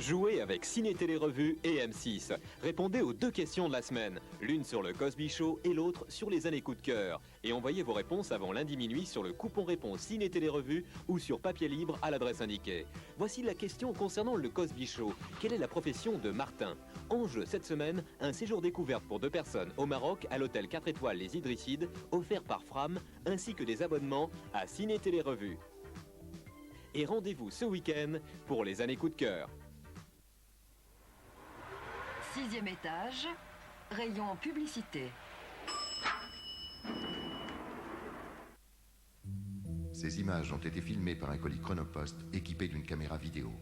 Jouez avec Ciné Télé Revue et M6. Répondez aux 2 questions de la semaine, l'une sur le Cosby Show et l'autre sur les années coup de cœur. Et envoyez vos réponses avant lundi minuit sur le coupon réponse Ciné Télé Revue ou sur papier libre à l'adresse indiquée. Voici la question concernant le Cosby Show. Quelle est la profession de Martin? En jeu cette semaine, un séjour découverte pour 2 personnes au Maroc à l'hôtel 4 étoiles Les Idrissides, offert par Fram, ainsi que des abonnements à Ciné Télé Revue. Et rendez-vous ce week-end pour les années coup de cœur. 6e étage, rayon publicité. Ces images ont été filmées par un colis Chronopost équipé d'une caméra vidéo.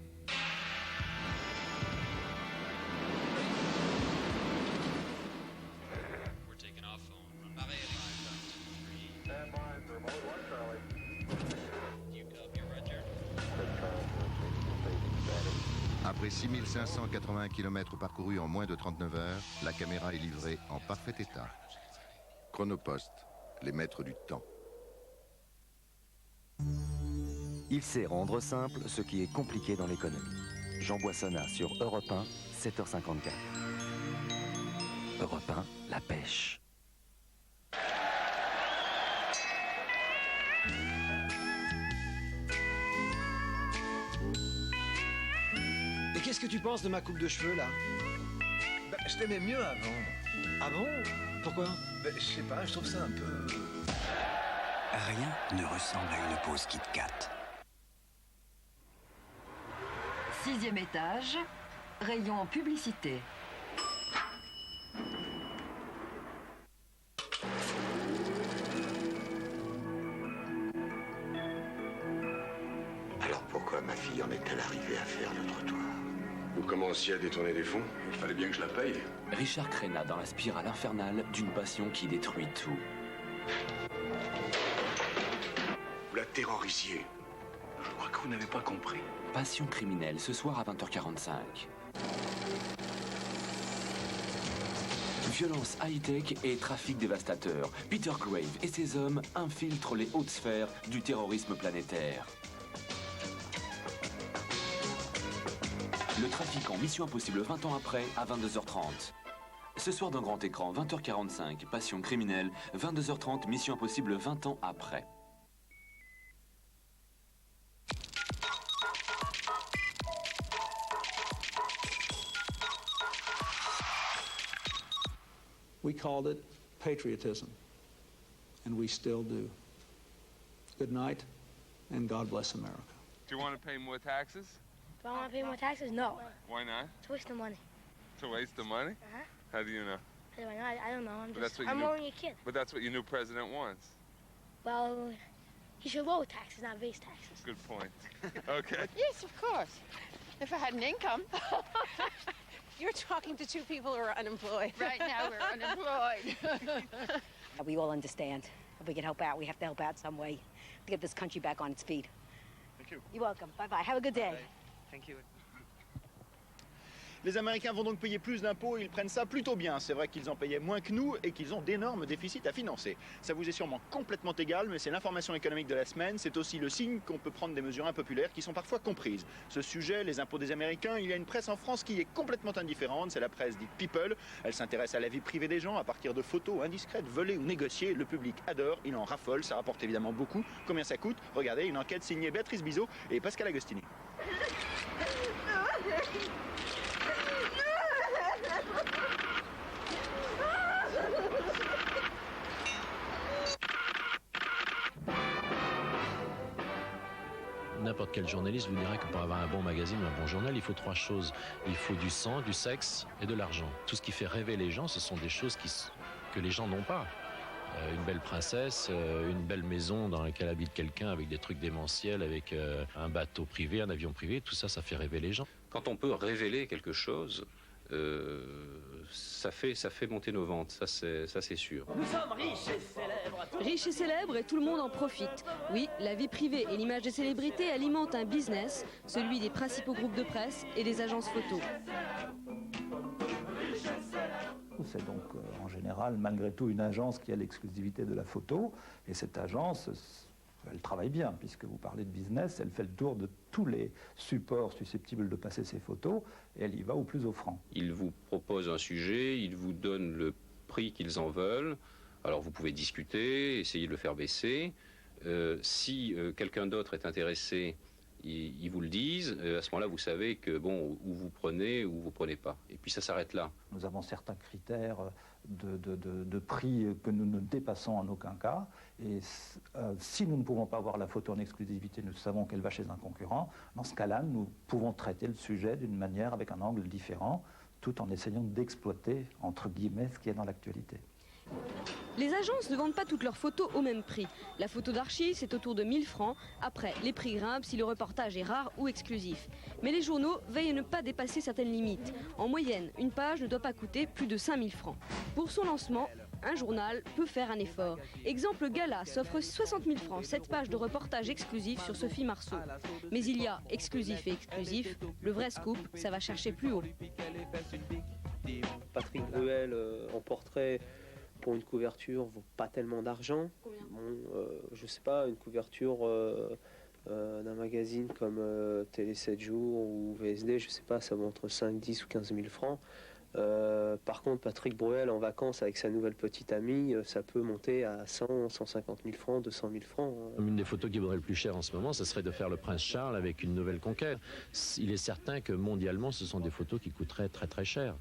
Après 6580 km parcourus en moins de 39 heures, la caméra est livrée en parfait état. Chronopost, les maîtres du temps. Il sait rendre simple ce qui est compliqué dans l'économie. Jean Boissonnat sur Europe 1, 7h54. Europe 1, la pêche. Et qu'est-ce que tu penses de ma coupe de cheveux, là? Je t'aimais mieux avant. Ah bon? Pourquoi? Je sais pas, je trouve ça un peu... Rien ne ressemble à une pause Kit Kat. 6e étage, rayon publicité. Alors pourquoi ma fille en est-elle arrivée à faire le trottoir? Vous commenciez à détourner des fonds? Il fallait bien que je la paye. Richard Crenna dans la spirale infernale d'une passion qui détruit tout. Vous la terrorisiez. Je crois que vous n'avez pas compris. Passion criminelle, ce soir à 20h45. Violence high-tech et trafic dévastateur. Peter Grave et ses hommes infiltrent les hautes sphères du terrorisme planétaire. Le trafiquant Mission Impossible 20 ans après à 22h30. Ce soir d'un grand écran, 20h45, Passion criminelle, 22h30, Mission Impossible 20 ans après. We called it patriotism, and we still do. Good night, and God bless America. Do you want to pay more taxes? Do I want to pay more taxes? No. Why not? It's a waste of money. It's a waste of money? Uh-huh. How do you know? How do I know? I don't know. I'm only a kid. But that's what your new president wants. Well, he should lower taxes, not raise taxes. Good point. Okay. Yes, of course. If I had an income. You're talking to 2 people who are unemployed. Right now, we're unemployed. We all understand. If we can help out, we have to help out some way to get this country back on its feet. Thank you. You're welcome. Bye-bye. Have a good day. Bye. Thank you. Les Américains vont donc payer plus d'impôts et ils prennent ça plutôt bien. C'est vrai qu'ils en payaient moins que nous et qu'ils ont d'énormes déficits à financer. Ça vous est sûrement complètement égal, mais c'est l'information économique de la semaine. C'est aussi le signe qu'on peut prendre des mesures impopulaires qui sont parfois comprises. Ce sujet, les impôts des Américains, il y a une presse en France qui est complètement indifférente. C'est la presse dite People. Elle s'intéresse à la vie privée des gens à partir de photos indiscrètes, volées ou négociées. Le public adore, il en raffole, ça rapporte évidemment beaucoup. Combien ça coûte? Regardez, une enquête signée Béatrice Bizot et Pascal Agostini. N'importe quel journaliste vous dira que pour avoir un bon magazine ou un bon journal, il faut 3 choses. Il faut du sang, du sexe et de l'argent. Tout ce qui fait rêver les gens, ce sont des choses que les gens n'ont pas. Une belle princesse, une belle maison dans laquelle habite quelqu'un avec des trucs démentiels, avec un bateau privé, un avion privé, tout ça, ça fait rêver les gens. Quand on peut révéler quelque chose, ça fait monter nos ventes, ça c'est sûr. Nous sommes riches et célèbres. Riches et célèbres et tout le monde en profite. Oui, la vie privée et l'image des célébrités alimentent un business, celui des principaux groupes de presse et des agences photos. C'est donc en général malgré tout une agence qui a l'exclusivité de la photo et cette agence elle travaille bien, puisque vous parlez de business, elle fait le tour de tous les supports susceptibles de passer ses photos, et elle y va au plus offrant. Ils vous proposent un sujet, ils vous donnent le prix qu'ils en veulent, alors vous pouvez discuter, essayer de le faire baisser. Si quelqu'un d'autre est intéressé, ils vous le disent, à ce moment-là vous savez que bon, où vous prenez ou vous prenez pas. Et puis ça s'arrête là. Nous avons certains critères de prix que nous ne dépassons en aucun cas. Et si nous ne pouvons pas avoir la photo en exclusivité, nous savons qu'elle va chez un concurrent. Dans ce cas-là, nous pouvons traiter le sujet d'une manière avec un angle différent, tout en essayant d'exploiter, entre guillemets, ce qui est dans l'actualité. Les agences ne vendent pas toutes leurs photos au même prix. La photo d'archives, c'est autour de 1000 francs. Après, les prix grimpent si le reportage est rare ou exclusif. Mais les journaux veillent à ne pas dépasser certaines limites. En moyenne, une page ne doit pas coûter plus de 5000 francs. Pour son lancement, un journal peut faire un effort. Exemple, Gala s'offre 60 000 francs, 7 pages de reportage exclusif sur Sophie Marceau. Mais il y a exclusif et exclusif. Le vrai scoop, ça va chercher plus haut. Patrick Bruel en portrait pour une couverture vaut pas tellement d'argent. Je sais pas, une couverture d'un magazine comme Télé 7 jours ou VSD, je sais pas, ça vaut entre 5, 10 ou 15 000 francs. Par contre, Patrick Bruel en vacances avec sa nouvelle petite amie, ça peut monter à 100, 150 000 francs, 200 000 francs. Une des photos qui vaudrait le plus cher en ce moment, ce serait de faire le prince Charles avec une nouvelle conquête. Il est certain que mondialement, ce sont des photos qui coûteraient très très cher.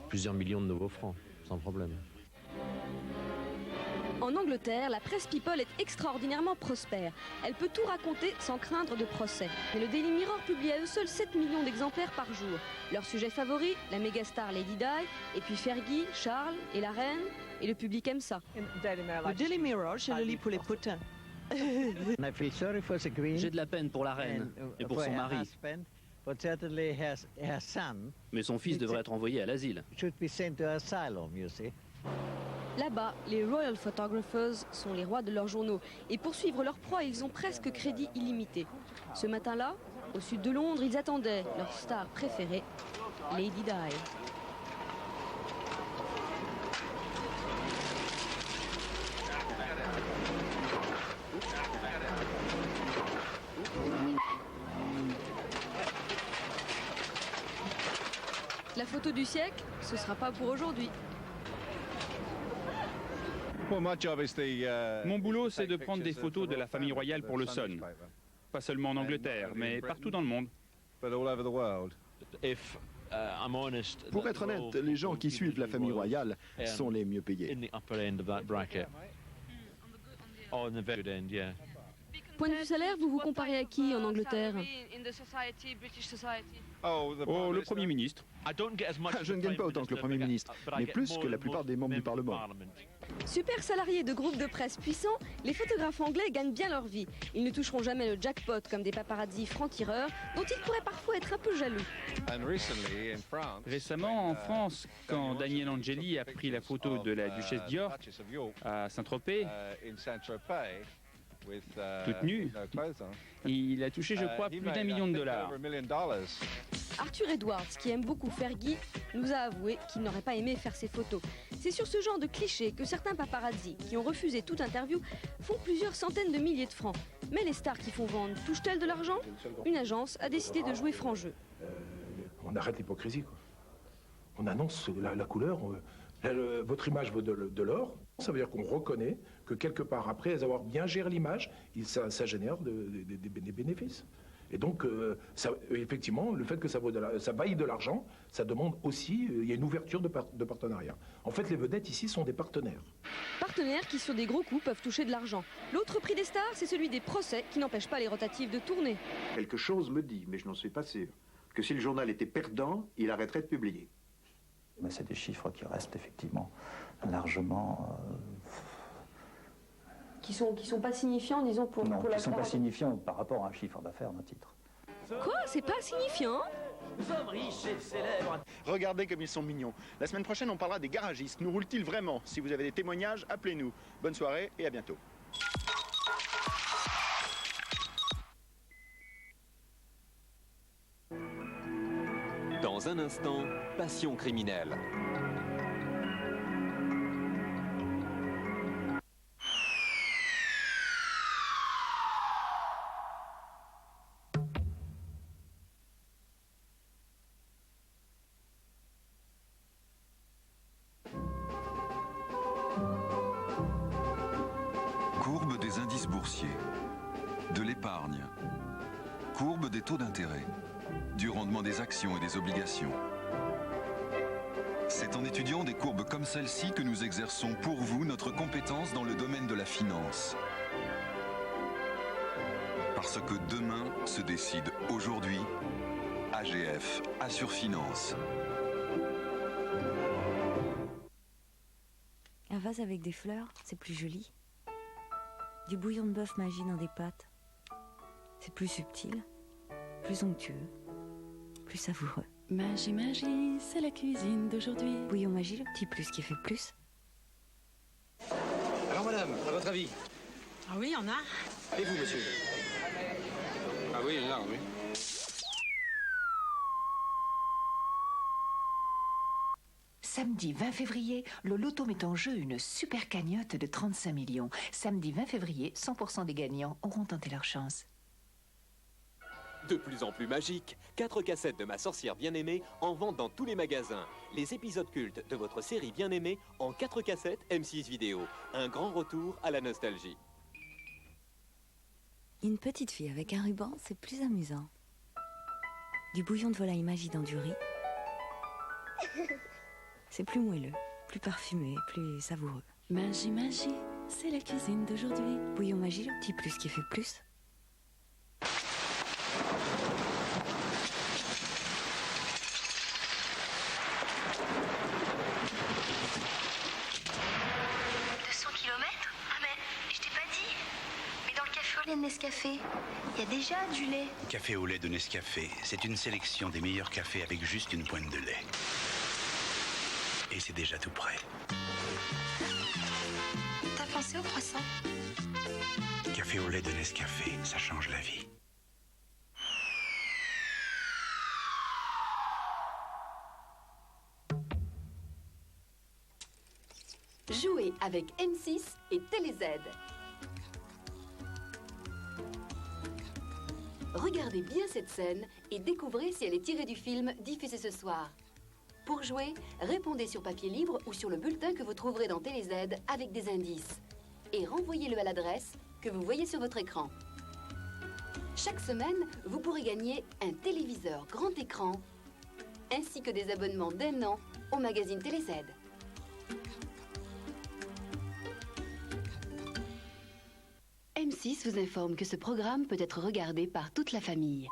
Plusieurs millions de nouveaux francs, sans problème. En Angleterre, la presse People est extraordinairement prospère. Elle peut tout raconter sans craindre de procès. Mais le Daily Mirror publie à eux seuls 7 millions d'exemplaires par jour. Leur sujet favori, la mégastar Lady Di, et puis Fergie, Charles et la reine, et le public aime ça. Le Daily Mirror, je le lis pour les potins. J'ai de la peine pour la reine et pour son mari. Mais son fils devrait être envoyé à l'asile. Là-bas, les Royal Photographers sont les rois de leurs journaux. Et pour suivre leur proie, ils ont presque crédit illimité. Ce matin-là, au sud de Londres, ils attendaient leur star préférée, Lady Di. La photo du siècle, ce sera pas pour aujourd'hui. Mon boulot, c'est de prendre des photos de la famille royale pour le Sun. Pas seulement en Angleterre, mais partout dans le monde. Pour être honnête, les gens qui suivent la famille royale sont les mieux payés. Point de vue salaire, vous vous comparez à qui en Angleterre? Oh, le Premier ministre. Je ne gagne pas autant que le Premier ministre, mais plus que la plupart des membres du Parlement. Super salariés de groupes de presse puissants, les photographes anglais gagnent bien leur vie. Ils ne toucheront jamais le jackpot comme des paparazzis francs-tireurs, dont ils pourraient parfois être un peu jaloux. Récemment, en France, quand Daniel Angeli a pris la photo de la duchesse d'York à Saint-Tropez, toute nue, il a touché, je crois, plus d'1 million de dollars. Arthur Edwards, qui aime beaucoup Fergie, nous a avoué qu'il n'aurait pas aimé faire ses photos. C'est sur ce genre de clichés que certains paparazzis, qui ont refusé toute interview, font plusieurs centaines de milliers de francs. Mais les stars qui font vendre touchent-elles de l'argent? Une agence a décidé de jouer franc jeu. On arrête l'hypocrisie, quoi. On annonce la couleur, votre image vaut de l'or. Ça veut dire qu'on reconnaît que quelque part, après avoir bien géré l'image, ça génère des bénéfices. Et donc, effectivement, le fait que ça vaille de l'argent, ça demande aussi, il y a une ouverture de partenariat. En fait, les vedettes ici sont des partenaires. Partenaires qui, sur des gros coups, peuvent toucher de l'argent. L'autre prix des stars, c'est celui des procès qui n'empêche pas les rotatives de tourner. Quelque chose me dit, mais je n'en suis pas sûr, que si le journal était perdant, il arrêterait de publier. Mais c'est des chiffres qui restent effectivement largement... Qui sont pas signifiants, disons, pour la... Non, qui ne sont pas signifiants par rapport à un chiffre d'affaires d'un titre. Quoi? C'est pas signifiant? Nous sommes riches et célèbres. Regardez comme ils sont mignons. La semaine prochaine, on parlera des garagistes. Nous roulent-ils vraiment? Si vous avez des témoignages, appelez-nous. Bonne soirée et à bientôt. Dans un instant, Passion criminelle. boursiers, de l'épargne, courbe des taux d'intérêt, du rendement des actions et des obligations. C'est en étudiant des courbes comme celle-ci que nous exerçons pour vous notre compétence dans le domaine de la finance. Parce que demain se décide aujourd'hui, AGF Assure Finance. Un vase avec des fleurs, c'est plus joli. Du bouillon de bœuf magie dans des pâtes, c'est plus subtil, plus onctueux, plus savoureux. Magie, magie, c'est la cuisine d'aujourd'hui. Bouillon magie, le petit plus qui fait plus. Alors madame, à votre avis? Ah oui, il y en a. Et vous, monsieur? Ah oui, il y en a, oui. Samedi 20 février, le loto met en jeu une super cagnotte de 35 millions. Samedi 20 février, 100% des gagnants auront tenté leur chance. De plus en plus magique, 4 cassettes de Ma sorcière bien-aimée en vente dans tous les magasins. Les épisodes cultes de votre série bien-aimée en 4 cassettes M6 Vidéo. Un grand retour à la nostalgie. Une petite fille avec un ruban, c'est plus amusant. Du bouillon de volaille magie dans du riz. C'est plus moelleux, plus parfumé, plus savoureux. Magie, magie, c'est la cuisine d'aujourd'hui. Bouillon magie, le petit plus qui fait plus. Nescafé. Il y a déjà du lait. Café au lait de Nescafé, c'est une sélection des meilleurs cafés avec juste une pointe de lait. Et c'est déjà tout prêt. T'as pensé au croissant? Café au lait de Nescafé, ça change la vie. Jouez avec M6 et TéléZ. Regardez bien cette scène et découvrez si elle est tirée du film diffusé ce soir. Pour jouer, répondez sur papier libre ou sur le bulletin que vous trouverez dans TéléZ avec des indices. Et renvoyez-le à l'adresse que vous voyez sur votre écran. Chaque semaine, vous pourrez gagner un téléviseur grand écran ainsi que des abonnements d'1 an au magazine TéléZ. M6 vous informe que ce programme peut être regardé par toute la famille.